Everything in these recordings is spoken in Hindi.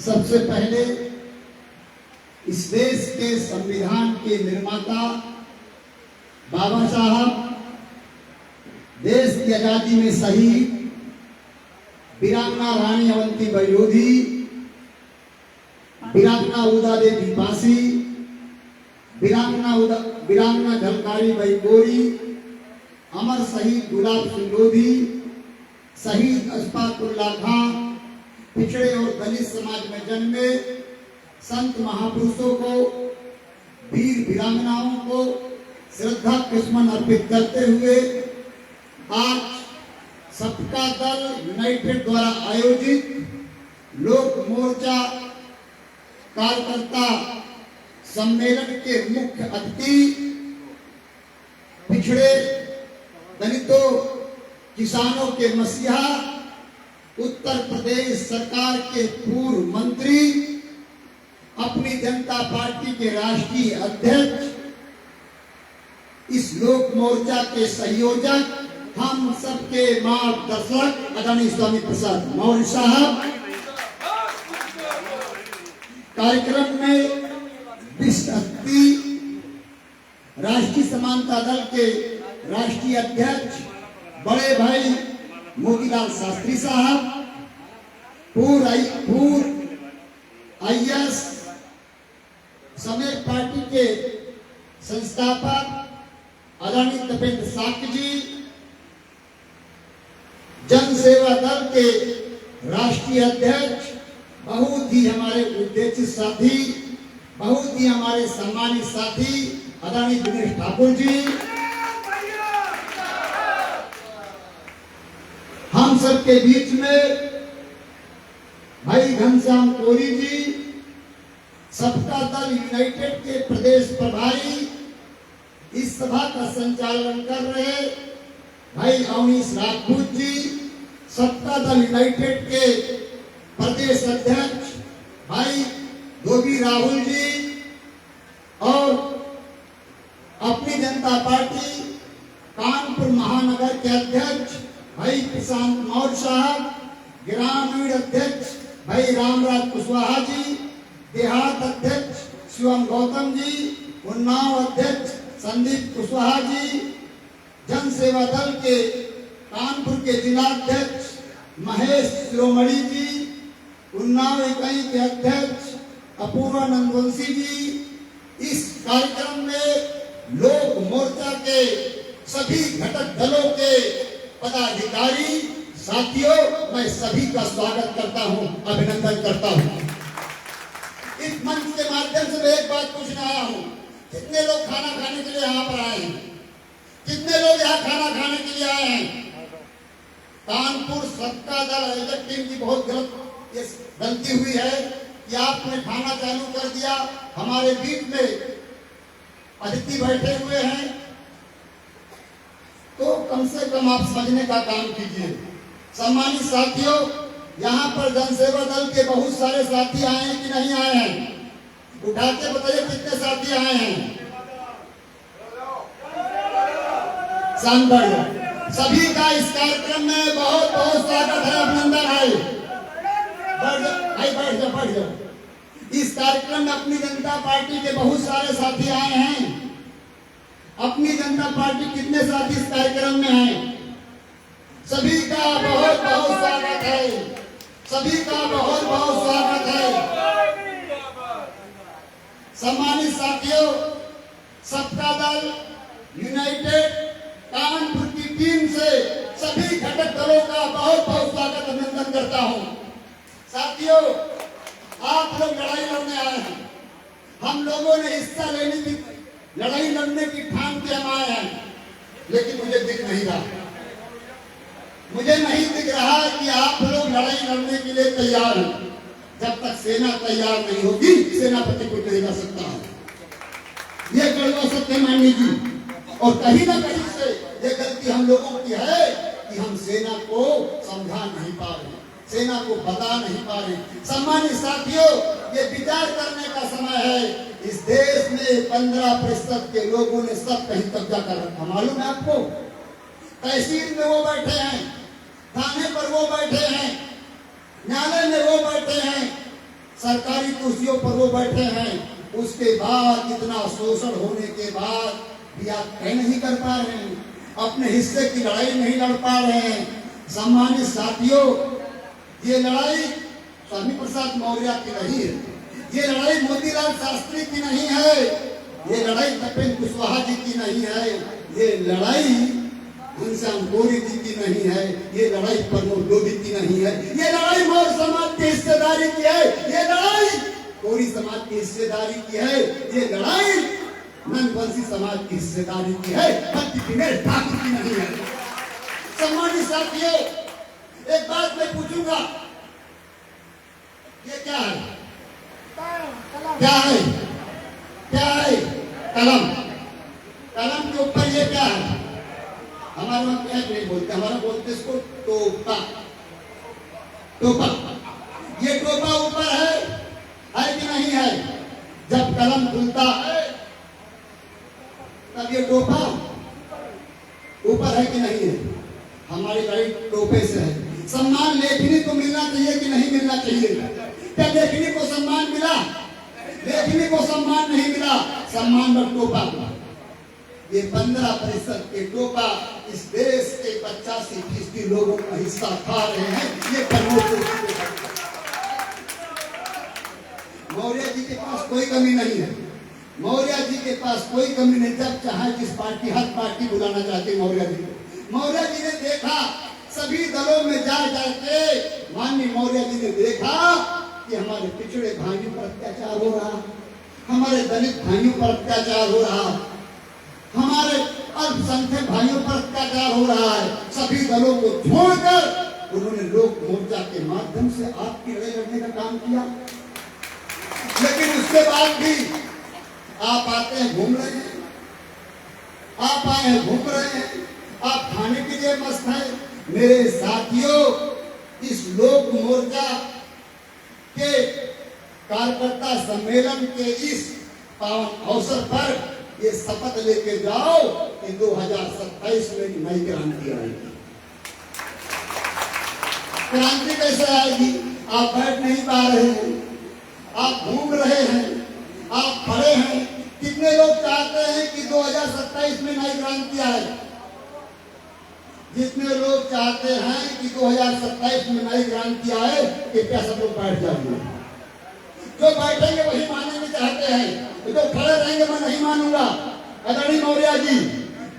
सबसे पहले इस देश के संविधान के निर्माता बाबा साहब, देश की आजादी में शहीद वीरांगना रानी अवंतीबाई लोधी, वीरांगना उदा देवी पासी, वीरांगना झलकारी बाई गोरी, अमर शहीद गुलाब सिंह लोधी, शहीद अशफाकुल्लाह खां, पिछड़े और दलित समाज में जन्मे संत महापुरुषों को, वीर वीरांगनाओं को श्रद्धा सुमन अर्पित करते हुए आज सबका दल यूनाइटेड द्वारा आयोजित लोक मोर्चा कार्यकर्ता सम्मेलन के मुख्य अतिथि, पिछड़े दलितों किसानों के मसीहा, उत्तर प्रदेश सरकार के पूर्व मंत्री, अपनी जनता पार्टी के राष्ट्रीय अध्यक्ष, इस लोक मोर्चा के संयोजक, हम सबके मार्गदर्शक आदरणीय स्वामी प्रसाद मौर्य साहब, कार्यक्रम में विशिष्ट अतिथि राष्ट्रीय समानता दल के राष्ट्रीय अध्यक्ष बड़े भाई मोतीलाल शास्त्री साहब, पूर्व आईएएस समेत पार्टी के संस्थापक आदरणीय तपेंद्र साक्य जी, जन सेवा दल के राष्ट्रीय अध्यक्ष, बहुत ही हमारे उद्देशित साथी, बहुत ही हमारे सम्मानित साथी आदरणीय दिनेश ठाकुर जी, हम सबके बीच में भाई घनश्याम कोरी जी, सबका दल यूनाइटेड के प्रदेश प्रभारी, इस सभा का संचालन कर रहे भाई अवनीश राजपूत जी, सबका दल यूनाइटेड के प्रदेश अध्यक्ष भाई धोबी राहुल जी, और अपनी जनता पार्टी कानपुर महानगर के अध्यक्ष भाई प्रशांत मौर्य साहब, ग्रामीण अध्यक्ष भाई रामराज कुशवाहा जी, देहात अध्यक्ष शिवम गौतम जी, उन्नाव अध्यक्ष संदीप कुशवाहा जी, जन सेवा दल के कानपुर के जिलाध्यक्ष महेश शिरोमणि जी, उन्नाव इकाई के अध्यक्ष अपूर्वा नंदवंशी जी, इस कार्यक्रम में लोक मोर्चा के सभी घटक दलों के पदाधिकारी साथियों, मैं सभी का स्वागत करता हूं, अभिनंदन करता हूं। इस मंच के माध्यम से मैं एक बात पूछने आया हूं, कितने लोग खाना खाने के लिए यहाँ पर आए हैं? कितने लोग यहाँ खाना खाने के लिए आए हैं? कानपुर सबका दल आयोजक टीम की बहुत गलती हुई है कि आपने खाना चालू कर दिया, हमारे बीच में अतिथि बैठे हुए हैं, तो कम से कम आप समझने का काम कीजिए। सम्मानित साथियों, यहाँ पर जनसेवा दल के बहुत सारे साथी आए हैं कि नहीं आए हैं? उठा के बताइए कितने साथी आए हैं? सभी का इस कार्यक्रम में बहुत बहुत स्वागत है, अभिनंदन है। बढ़ जाओ। इस कार्यक्रम में अपनी जनता पार्टी के बहुत सारे साथी आए हैं। अपनी जनता पार्टी कितने साथी इस कार्यक्रम में हैं? सभी का बहुत बहुत स्वागत है, सभी का बहुत बहुत स्वागत है। सम्मानित साथियों, सबका दल यूनाइटेड कानपुर की टीम से सभी घटक दलों का बहुत बहुत स्वागत अभिनंदन करता हूं। साथियों, आप लोग लड़ाई लड़ने आए हैं, हम लोगों ने हिस्सा लेने की, लड़ाई लड़ने की ठान के हम आए हैं, लेकिन मुझे दिख नहीं रहा, मुझे नहीं दिख रहा कि आप लोग लड़ाई लड़ने के लिए तैयार हैं। जब तक सेना तैयार नहीं होगी, सेनापति को नहीं कर सकता है। ये कड़वा सत्य मान लीजिए। और कहीं ना कहीं से ये गलती हम लोगों की है कि हम सेना को समझा नहीं पा रहे, सेना को बता नहीं पा रहे। सम्मानित साथियों, ये विचार करने का समय है। इस देश में 15% के लोगों ने सब कहीं कब्जा कर रखा, मालूम है आपको? तहसील में वो बैठे हैं, थाने पर वो बैठे हैं, न्यायालय में वो बैठे हैं, सरकारी कुर्सियों पर वो बैठे हैं, उसके बाद इतना शोषण होने के बाद भी आप तय नहीं कर पा रहे हैं, अपने हिस्से की लड़ाई नहीं लड़ पा रहे हैं। सम्मानित साथियों, ये लड़ाई स्वामी प्रसाद मौर्य की नहीं है, ये लड़ाई मोतीलाल शास्त्री की नहीं है, ये लड़ाई तपेन्द्र कुशवाहा जी की नहीं है, ये लड़ाई घनश्याम कोरी जी की नहीं है, ये लड़ाई प्रमोद लोधी की नहीं है, ये लड़ाई मौर्य समाज की हिस्सेदारी की है, ये लड़ाई कोरी समाज की हिस्सेदारी की है, ये लड़ाई नंदवंशी समाज की हिस्सेदारी की है, ठाकुर की नहीं है। सम्मानित साथियों, एक बात मैं पूछूंगा, ये क्या है? क्या है? क्या है? कलम। कलम के ऊपर ये क्या है? हमारे वहां क्या नहीं बोलते, हमारा बोलते इसको टोपा। टोपा, ये टोपा ऊपर है कि नहीं है? जब कलम खुलता है तब ये टोपा ऊपर है कि नहीं है? हमारी लड़ाई टोपे से है। सम्मान लेखनी को मिलना चाहिए कि नहीं मिलना चाहिए? क्या लेखनी को सम्मान मिला? लेखनी को सम्मान नहीं मिला, सम्मान पर टोपा। ये 15% के टोपा इस देश के 85% लोगों का हिस्सा खा रहे हैं। ये मौर्य जी के पास कोई कमी नहीं है, मौर्य जी के पास कोई कमी नहीं। जब चाहे जिस पार्टी, हर पार्टी बुलाना चाहते मौर्य जी को। मौर्य जी ने देखा सभी दलों में जा जाके, माननीय मौर्य जी ने देखा कि हमारे पिछड़े भाइयों पर अत्याचार हो रहा, हमारे दलित भाइयों पर अत्याचार हो रहा, हमारे अल्पसंख्यक भाइयों पर अत्याचार हो रहा है। सभी दलों को छोड़कर उन्होंने लोक मोर्चा के माध्यम से आपकी लड़ाई लड़ने का काम किया। लेकिन उसके बाद भी आप आते हैं, घूम रहे हैं, आप आए हैं, घूम रहे हैं, आप खाने के लिए मस्त हैं। मेरे साथियों, इस लोक मोर्चा के कार्यकर्ता सम्मेलन के इस पावन अवसर पर ये शपथ लेके जाओ कि 2027 में नई क्रांति आएगी। क्रांति कैसे आएगी? आप बैठ नहीं पा रहे हैं, आप घूम रहे हैं, आप खड़े हैं। कितने लोग चाहते हैं कि 2027 में नई क्रांति आए? जितने लोग चाहते हैं कि 2027 में नई क्रांति आए, कि क्या सब लोग बैठ जाएंगे? जो बैठेंगे वही मानने चाहते हैं, जो खड़े रहेंगे मैं नहीं मानूंगा। आदरणीय मौर्य जी,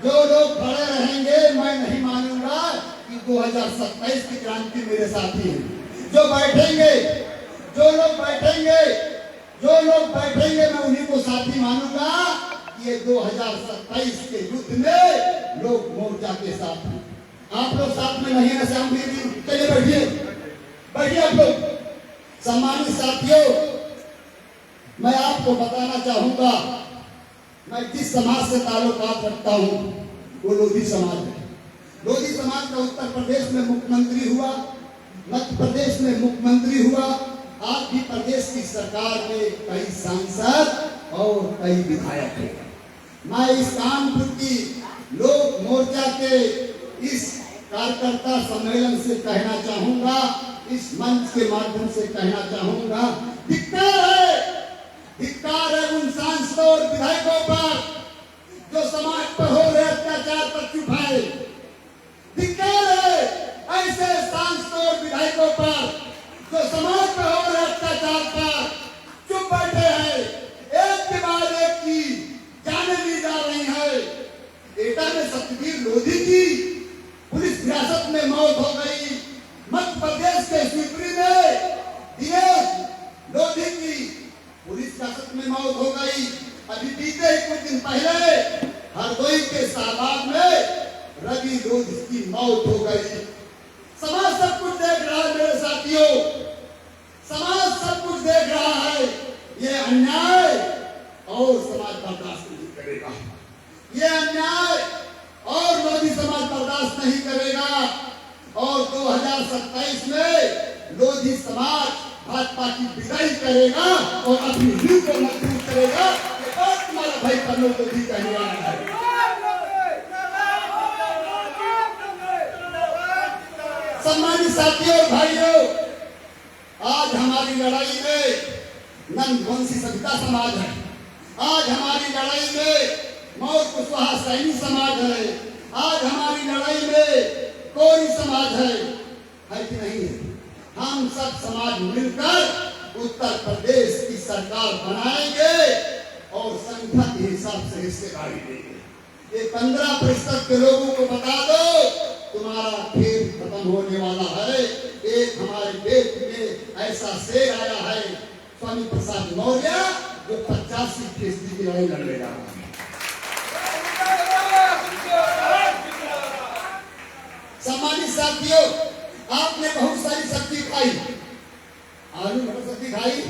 जो लोग खड़े रहेंगे मैं नहीं मानूंगा कि 2027 की क्रांति मेरे साथी हैं। जो बैठेंगे, जो लोग बैठेंगे, जो लोग बैठेंगे मैं उन्हीं को साथी मानूंगा। ये 2027 के युद्ध में लोग मोर्चा के साथ हैं। आप लोग साथ में नहीं है ना श्याम जी? चलिए बैठिए, बैठिए आप लोग। सम्मानित साथियों, मैं आपको बताना चाहूंगा, मैं जिस समाज से ताल्लुकात रखता हूं वो लोधी समाज है। लोधी समाज का उत्तर प्रदेश में मुख्यमंत्री हुआ, मध्य प्रदेश में मुख्यमंत्री हुआ, आज भी प्रदेश की सरकार में कई सांसद और कई विधायक हैं। मैं इस कानपुर की लोक मोर्चा के इस कार्यकर्ता सम्मेलन से कहना चाहूंगा, इस मंच के माध्यम से कहना चाहूंगा, धिक्कार है उन सांसदों और विधायकों पर जो समाज पर हो रहे अत्याचार पर चुप है। धिक्कार है ऐसे सांसदों और विधायकों पर जो समाज पर हो रहे अत्याचार पर चुप बैठे हैं। एक के बाद एक की जाने ली जा रही है। एटा में सतबीर लोधी की पुलिस हिरासत में मौत हो गई। मध्य प्रदेश के शिवपुरी में दिनेश लोधी की पुलिस हिरासत में मौत हो गई। अभी बीते कुछ दिन पहले हरदोई के शाहबाद में रवि लोधी की मौत हो गई। समाज सब कुछ देख रहा है मेरे साथियों, समाज सब कुछ देख रहा है। ये अन्याय और समाज बर्दाश्त नहीं करेगा, ये अन्याय और लोधी समाज बर्दाश्त नहीं करेगा। और 2027 में लोधी समाज भाजपा की विदाई करेगा और अपनी नींव को मजबूत करेगा। ये बात तुम्हारा भाई प्रमोद लोधी कहने वाला है। सम्मानित साथियों और भाइयों, आज हमारी लड़ाई में नंदवंशी सविता समाज है, आज हमारी लड़ाई में मौर कुशवाहा सैनी समाज है, आज हमारी लड़ाई में कोरी समाज है कि नहीं है? हम सब समाज मिलकर उत्तर प्रदेश की सरकार बनाएंगे और संख्या के हिसाब से हिस्सेदारी देंगे। ये 15% के लोगों को बता दो, तुम्हारा खेल खत्म होने वाला है। एक हमारे देश में ऐसा शेर आया है, स्वामी प्रसाद मौर्य, जो 85% की लड़ाई लड़ने जा रहा है। सम्मानित साथियों, आपने बहुत सारी सब्जी खाई, आलू मटर सब्जी खाई,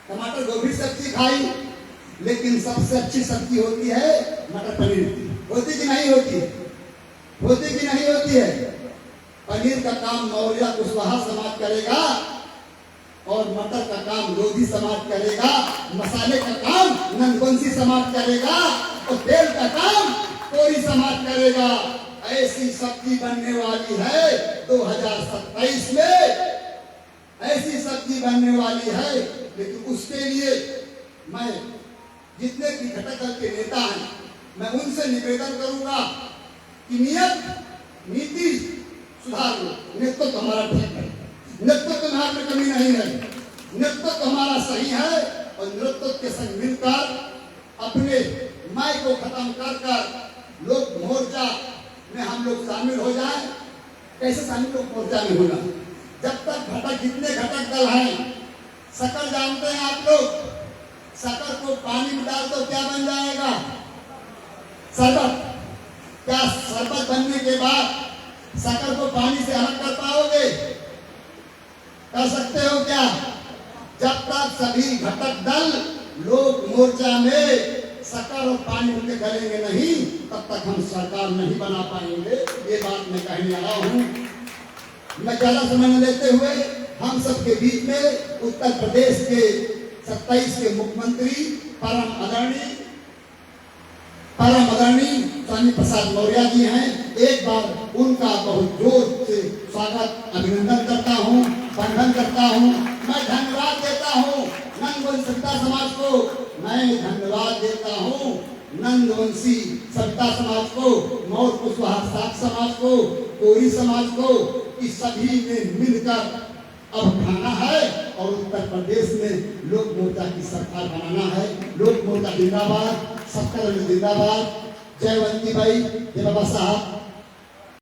टमाटर गोभी सब्जी खाई, लेकिन सबसे अच्छी सब्जी होती है मटर पनीर की। होती कि नहीं होती? होती कि नहीं होती है? पनीर का काम मौर्य कुशवाहा समाज करेगा और मटर का काम लोधी समाज करेगा, मसाले का काम नंदवंशी समाज करेगा और तेल का काम कोरी समाज करेगा। ऐसी सब्जी बनने वाली है 2027 में, ऐसी सब्जी बनने वाली है। लेकिन उसके लिए मैं जितने भी घटक दल के नेता हैं, मैं उनसे निवेदन करूंगा कि नीति सुधार लो। नेतृत्व हमारा ठीक है, नेतृत्व में कमी नहीं है, नेतृत्व हमारा सही है और नेतृत्व के संग मिलकर अपने मैं को खत्म कर कर लोक मोर्चा में हम लोग शामिल हो जाए। कैसे शामिल लोक मोर्चा में होगा? जब तक घटक जितने घटक दल हैं, शक्कर जानते हैं आप लोग, शक्कर को पानी में डाल दो क्या बन जाएगा? शरबत। क्या शरबत बनने के बाद शक्कर को पानी से अलग कर पाओगे? कर सकते हो क्या? जब तक सभी घटक दल लोक मोर्चा में शक्कर और पानी उनके गलेंगे नहीं, तब तक हम सरकार नहीं बना पाएंगे। ये बात मैं कहने आया हूँ। मैं ज्यादा समय न लेते हुए हम सबके बीच में उत्तर प्रदेश के 27 के मुख्यमंत्री परम आदरणीय स्वामी प्रसाद मौर्य जी हैं। एक बार उनका बहुत जोर से स्वागत अभिनंदन करता हूँ, वंदन करता हूँ। मैं धन्यवाद देता हूँ नंदवंशी सविता समाज को, मैं धन्यवाद देता हूँ नंदवंशी सविता समाज को, मौर कुशवाहा साथ समाज को, कोरी समाज को, इस सभी ने मिलकर अब खाना है और उत्तर प्रदेश में लोक मोर्चा की सरकार बनाना है। लोक मोर्चा जिंदाबाद, सबका जिंदाबाद। जयवंती भाई, जय बाबा साहब।